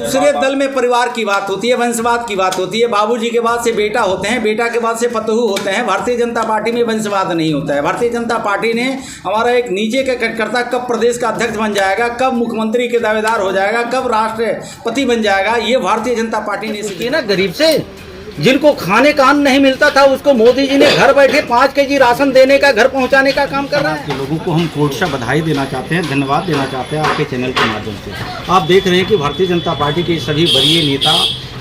दूसरे दल में परिवार की बात होती है, वंशवाद की बात होती है। बाबूजी के बाद से बेटा होते हैं, बेटा के बाद से पतोहू होते हैं। भारतीय जनता पार्टी में वंशवाद नहीं होता है। भारतीय जनता पार्टी ने हमारा एक नीचे का कार्यकर्ता कब प्रदेश का अध्यक्ष बन जाएगा, कब मुख्यमंत्री के दावेदार हो जाएगा, कब राष्ट्रपति बन जाएगा, ये भारतीय जनता पार्टी ने सीखी ना। गरीब से जिनको खाने का अन्न नहीं मिलता था उसको मोदी जी ने घर बैठे 5 केजी राशन देने का, घर पहुंचाने का काम कर रहा है। लोगों को हम कोर्ट बधाई देना चाहते हैं, धन्यवाद देना चाहते हैं आपके चैनल के माध्यम से। आप देख रहे हैं कि भारतीय जनता पार्टी के सभी वरीय नेता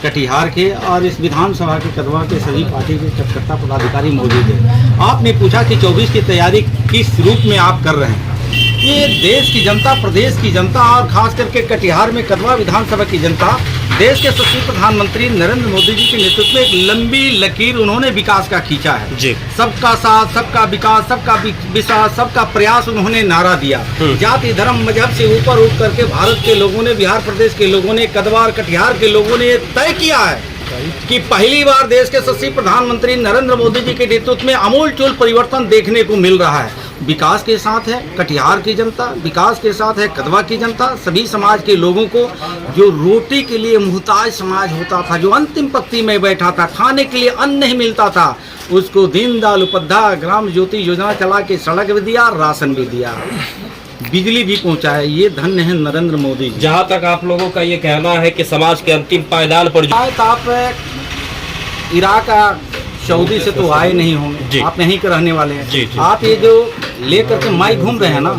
कटिहार के और इस विधानसभा के कदवा के सभी पार्टी के कार्यकर्ता पदाधिकारी मौजूद हैं। आपने पूछा कि 24 की तैयारी किस रूप में आप कर रहे हैं। ये देश की जनता, प्रदेश की जनता और खास करके कटिहार में कदवा विधानसभा की जनता, देश के यशस्वी प्रधानमंत्री नरेंद्र मोदी जी के नेतृत्व में एक लंबी लकीर उन्होंने विकास का खींचा है जी। सबका साथ, सबका विकास, सबका विश्वास, सबका प्रयास उन्होंने नारा दिया। जाति धर्म मजहब से ऊपर उठ करके भारत के लोगों ने, बिहार प्रदेश के लोगों ने, कदवा और कटिहार के लोगों ने तय किया है कि पहली बार देश के यशस्वी प्रधानमंत्री नरेंद्र मोदी जी के नेतृत्व में आमूल-चूल परिवर्तन देखने को मिल रहा है। विकास के साथ है कटिहार की जनता, विकास के साथ है कदवा की जनता। सभी समाज के लोगों को, जो रोटी के लिए मुहताज समाज होता था, जो अंतिम पंक्ति में बैठा था, खाने के लिए अन्न नहीं मिलता था, उसको दीनदयाल उपाध्याय ग्राम ज्योति योजना चला के सड़क भी दिया, राशन भी दिया, बिजली भी पहुंचाया। ये धन्य है नरेंद्र मोदी। जहां तक आप लोगों का ये कहना है कि समाज के अंतिम पायदान पर आप इराक, सऊदी से तो आए नहीं होंगे, आप यहीं के रहने वाले हैं जी। आप ये जो लेकर के माइक घूम रहे हैं ना,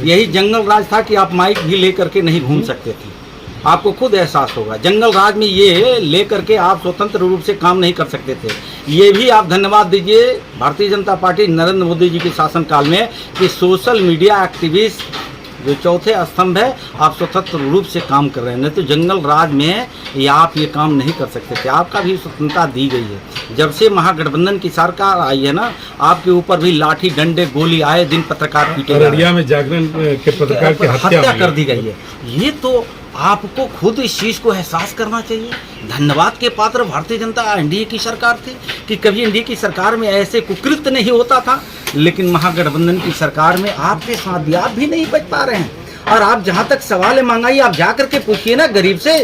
यही जंगल राज था कि आप माइक भी लेकर के नहीं घूम सकते थे। आपको खुद एहसास होगा, जंगल राज में ये लेकर के आप स्वतंत्र रूप से काम नहीं कर सकते थे। ये भी आप धन्यवाद दीजिए भारतीय जनता पार्टी नरेंद्र मोदी जी के शासनकाल में कि सोशल मीडिया एक्टिविस्ट जो चौथे स्तंभ है, आप स्वतंत्र रूप से काम कर रहे हैं। नहीं तो जंगल राज में आप ये काम नहीं कर सकते थे। आपका भी स्वतंत्रता दी गई है। जब से महागठबंधन की सरकार आई है ना, आपके ऊपर भी लाठी डंडे गोली आए दिन पत्रकार पीटे, अररिया में जागरण के पत्रकार की हत्या कर दी गई है। ये तो आपको खुद इस चीज़ को एहसास करना चाहिए। धन्यवाद के पात्र भारतीय जनता एनडीए की सरकार थी कि कभी एनडीए की सरकार में ऐसे कुकृत्य नहीं होता था, लेकिन महागठबंधन की सरकार में आपके साथ भी आप भी नहीं बच पा रहे हैं। और आप जहां तक सवाल है महंगाई, आप जा करके पूछिए ना गरीब से,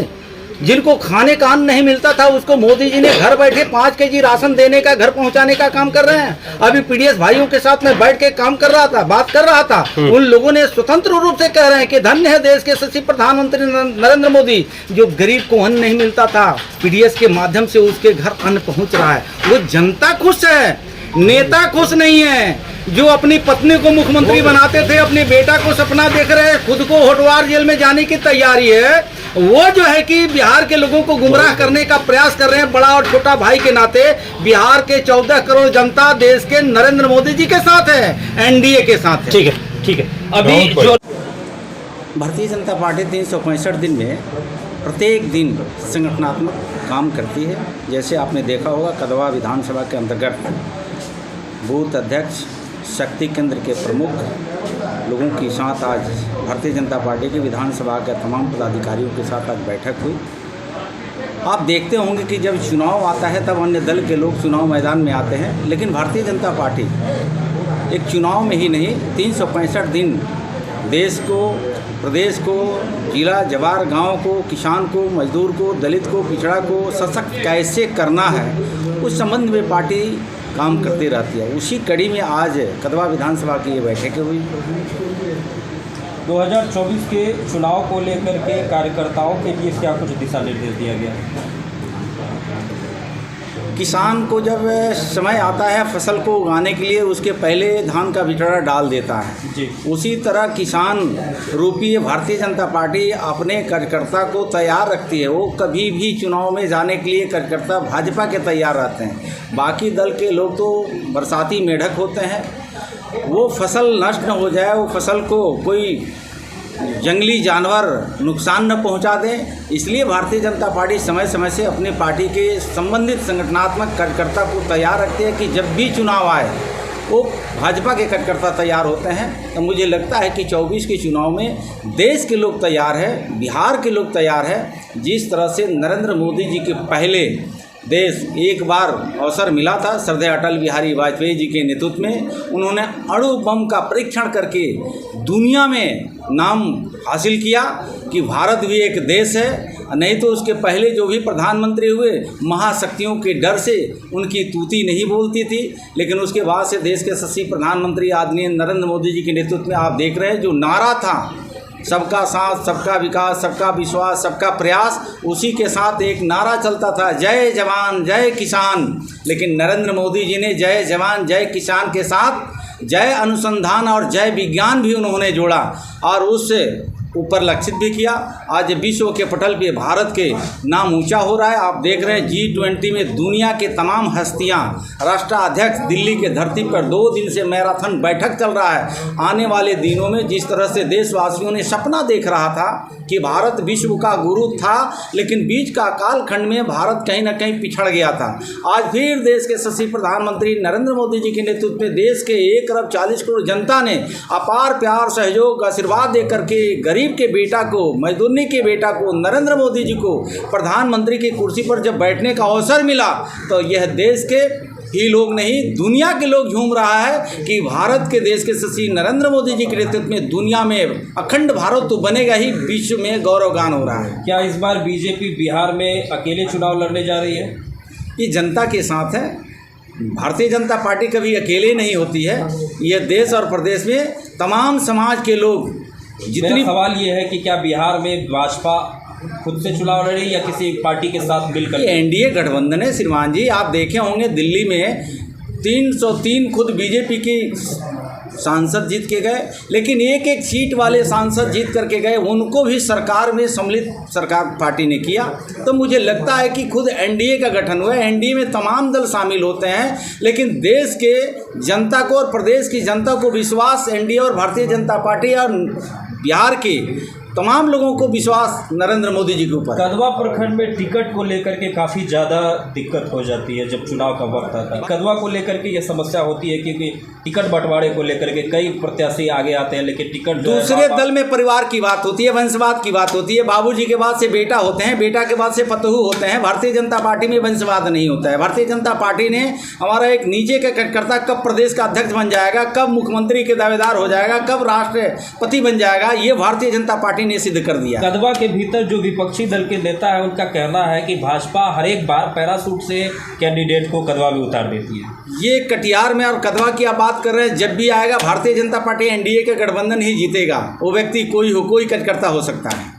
जिनको खाने का अन्न नहीं मिलता था उसको मोदी जी ने घर बैठे 5 केजी राशन देने का, घर पहुंचाने का काम कर रहे हैं। अभी पीडीएस भाइयों के साथ में बैठ के काम कर रहा था, बात कर रहा था। उन लोगों ने स्वतंत्र रूप से कह रहे हैं कि धन्य है देश के यशस्वी प्रधानमंत्री नरेंद्र मोदी, जो गरीब को अन्न नहीं मिलता था, पीडीएस के माध्यम से उसके घर अन्न पहुंच रहा है। वो जनता खुश है, नेता खुश नहीं है। जो अपनी पत्नी को मुख्यमंत्री बनाते थे, अपने बेटा को सपना देख रहे हैं, खुद को होटवार जेल में जाने की तैयारी है, वो जो है कि बिहार के लोगों को गुमराह करने का प्रयास कर रहे हैं। बड़ा और छोटा भाई के नाते बिहार के 14 करोड़ जनता देश के नरेंद्र मोदी जी के साथ है, एनडीए के साथ है। ठीक है। अभी जो भारतीय जनता पार्टी 365 दिन में प्रत्येक दिन संगठनात्मक काम करती है। जैसे आपने देखा होगा, कदवा विधानसभा के अंतर्गत बूथ अध्यक्ष, शक्ति केंद्र के प्रमुख लोगों के साथ आज भारतीय जनता पार्टी की विधानसभा के तमाम पदाधिकारियों के साथ आज बैठक हुई। आप देखते होंगे कि जब चुनाव आता है तब अन्य दल के लोग चुनाव मैदान में आते हैं, लेकिन भारतीय जनता पार्टी एक चुनाव में ही नहीं, 365 दिन देश को, प्रदेश को, जिला जवार गांव को, किसान को, मजदूर को, दलित को, पिछड़ा को सशक्त कैसे करना है, उस संबंध में पार्टी काम करती रहती है। उसी कड़ी में आज कदवा विधानसभा की ये बैठकें हुई। 2024 के चुनाव को लेकर के कार्यकर्ताओं के लिए क्या कुछ दिशा निर्देश दिया गया? किसान को जब समय आता है फसल को उगाने के लिए, उसके पहले धान का बिचड़ा डाल देता है जी। उसी तरह किसान रूपी भारतीय जनता पार्टी अपने कार्यकर्ता को तैयार रखती है। वो कभी भी चुनाव में जाने के लिए कार्यकर्ता भाजपा के तैयार रहते हैं। बाकी दल के लोग तो बरसाती मेढक होते हैं। वो फसल नष्ट न हो जाए, वो फसल को कोई जंगली जानवर नुकसान न पहुंचा दें, इसलिए भारतीय जनता पार्टी समय समय से अपनी पार्टी के संबंधित संगठनात्मक कार्यकर्ता को तैयार रखती है कि जब भी चुनाव आए वो भाजपा के कार्यकर्ता तैयार होते हैं। तो मुझे लगता है कि 24 के चुनाव में देश के लोग तैयार है, बिहार के लोग तैयार है। जिस तरह से नरेंद्र मोदी जी के पहले देश एक बार अवसर मिला था श्रद्धेय अटल बिहारी वाजपेयी जी के नेतृत्व में, उन्होंने अणु बम का परीक्षण करके दुनिया में नाम हासिल किया कि भारत भी एक देश है। नहीं तो उसके पहले जो भी प्रधानमंत्री हुए महाशक्तियों के डर से उनकी तूती नहीं बोलती थी, लेकिन उसके बाद से देश के यशस्वी प्रधानमंत्री आदरणीय नरेंद्र मोदी जी के नेतृत्व में आप देख रहे हैं जो नारा था सबका साथ, सबका विकास, सबका विश्वास, सबका प्रयास, उसी के साथ एक नारा चलता था जय जवान जय किसान। लेकिन नरेंद्र मोदी जी ने जय जवान जय किसान के साथ जय अनुसंधान और जय विज्ञान भी उन्होंने जोड़ा और उससे ऊपर लक्षित भी किया। आज विश्व के पटल पे भारत के नाम ऊंचा हो रहा है। आप देख रहे हैं G20 में दुनिया के तमाम हस्तियां, राष्ट्राध्यक्ष दिल्ली के धरती पर 2 दिन से मैराथन बैठक चल रहा है। आने वाले दिनों में जिस तरह से देशवासियों ने सपना देख रहा था कि भारत विश्व का गुरु था, लेकिन बीच का कालखंड में भारत कहीं ना कहीं पिछड़ गया था। आज फिर देश के यशस्वी प्रधानमंत्री नरेंद्र मोदी जी के नेतृत्व में देश के 1 अरब 40 करोड़ जनता ने अपार प्यार, सहयोग, आशीर्वाद दे करके गरीब के बेटा को, मजदूरनी के बेटा को, नरेंद्र मोदी जी को प्रधानमंत्री की कुर्सी पर जब बैठने का अवसर मिला तो यह देश के ही लोग नहीं दुनिया के लोग झूम रहा है कि भारत के देश के यशस्वी नरेंद्र मोदी जी के नेतृत्व में दुनिया में अखंड भारत तो बनेगा ही, विश्व में गौरवगान हो रहा है। क्या इस बार बीजेपी बिहार में अकेले चुनाव लड़ने जा रही है? ये जनता के साथ है। भारतीय जनता पार्टी कभी अकेले नहीं होती है। यह देश और प्रदेश में तमाम समाज के लोग मेरा सवाल ये है कि क्या बिहार में भाजपा खुद से चुनाव लड़े या किसी पार्टी के साथ मिलकर? एनडीए गठबंधन है श्रीमान जी। आप देखे होंगे दिल्ली में 303 खुद बीजेपी की सांसद जीत के गए, लेकिन एक एक सीट वाले सांसद जीत करके गए, उनको भी सरकार में सम्मिलित सरकार पार्टी ने किया। तो मुझे लगता है कि खुद एनडीए का गठन हुआ है। एनडीए में तमाम दल शामिल होते हैं, लेकिन देश के जनता को और प्रदेश की जनता को विश्वास एनडीए और भारतीय जनता पार्टी और बिहार के तमाम लोगों को विश्वास नरेंद्र मोदी जी के ऊपर। कदवा प्रखंड में टिकट को लेकर के काफ़ी ज़्यादा दिक्कत हो जाती है जब चुनाव का वक्त आता है। कदवा को लेकर के ये समस्या होती है क्योंकि टिकट बंटवारे को लेकर के कई प्रत्याशी आगे आते हैं, लेकिन टिकट दूसरे दल में परिवार की बात होती है, वंशवाद की बात होती है। बाबूजी के बाद से बेटा होते हैं, बेटा के बाद से पतोहू होते हैं। भारतीय जनता पार्टी में वंशवाद नहीं होता है। भारतीय जनता पार्टी ने हमारा एक नीचे का कार्यकर्ता कब प्रदेश का अध्यक्ष बन जाएगा, कब मुख्यमंत्री के दावेदार हो जाएगा, कब राष्ट्रपति बन जाएगा, ये भारतीय जनता पार्टी ने सिद्ध कर दिया। कदवा के भीतर जो विपक्षी दल के नेता है उनका कहना है कि भाजपा हर एक बार पैरासूट से कैंडिडेट को कदवा में उतार देती है। ये कटिहार में और कदवा की आप बात कर रहे हैं, जब भी आएगा भारतीय जनता पार्टी एनडीए के गठबंधन ही जीतेगा। वो व्यक्ति कोई हो, कोई कार्यकर्ता हो सकता है।